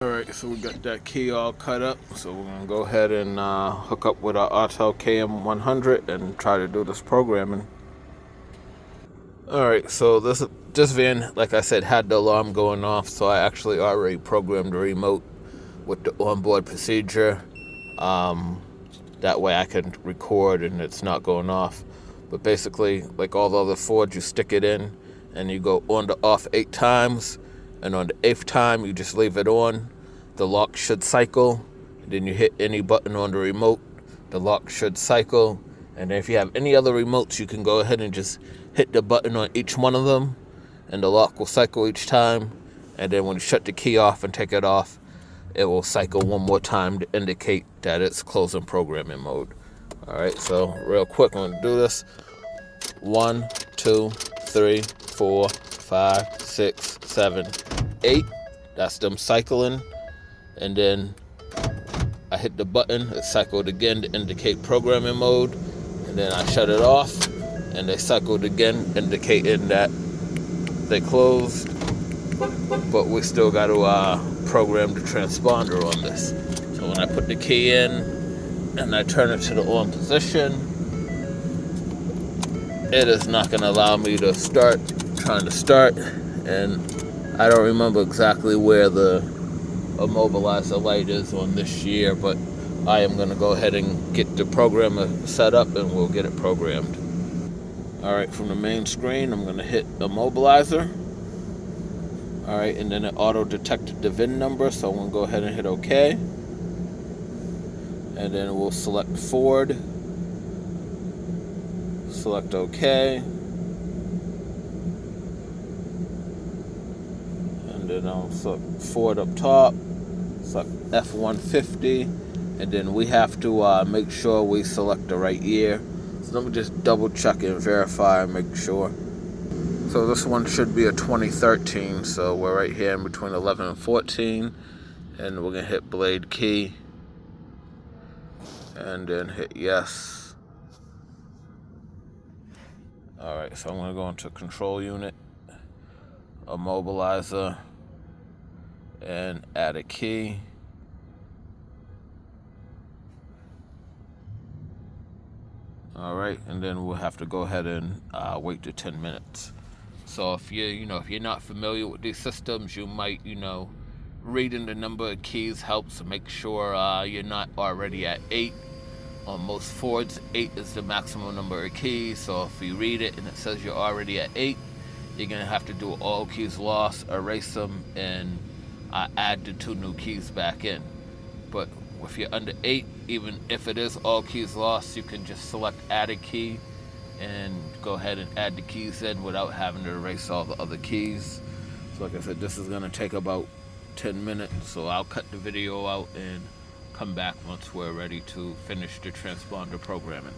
Alright, so we got that key all cut up, so we're going to go ahead and hook up with our Autel KM100 and try to do this programming. Alright, so this van, like I said, had the alarm going off, so I actually already programmed the remote with the onboard procedure. That way I can record and it's not going off. But basically, like all the other Fords, you stick it in and you go on to off 8 times. And on the 8th time, you just leave it on. The lock should cycle. And then you hit any button on the remote. The lock should cycle. And if you have any other remotes, you can go ahead and just hit the button on each one of them. And the lock will cycle each time. And then when you shut the key off and take it off, it will cycle one more time to indicate that it's closing programming mode. Alright, so real quick, I'm going to do this. 1, 2, 3, 4, 5, 6, 7, 8. That's them cycling. And then I hit the button, it cycled again to indicate programming mode. And then I shut it off, and they cycled again, indicating that they closed. But we still got to program the transponder on this. So when I put the key in and I turn it to the on position, it is not going to allow me to start. Trying to start, and I don't remember exactly where the immobilizer light is on this year, but I am going to go ahead and get the programmer set up and we'll get it programmed. Alright, from the main screen I'm going to hit immobilizer. Alright, and then it auto detected the VIN number, so I'm going to go ahead and hit OK. And then we'll select Ford. Select OK. And then I'll select Ford up top. Select F150. And then we have to make sure we select the right year. So let me just double check and verify and make sure. So this one should be a 2013, so we're right here in between 11 and 14. And we're going to hit blade key. And then hit yes. Alright, so I'm going to go into control unit, immobilizer, and add a key. Alright, and then we'll have to go ahead and wait the 10 minutes. So if you're not familiar with these systems, you might, reading the number of keys helps to make sure you're not already at 8. On most Fords, 8 is the maximum number of keys. So if you read it and it says you're already at 8, you're gonna have to do all keys lost, erase them, and add the 2 new keys back in. But if you're under 8, even if it is all keys lost, you can just select add a key and go ahead and add the keys in without having to erase all the other keys. So like I said, this is going to take about 10 minutes, so I'll cut the video out and come back once we're ready to finish the transponder programming.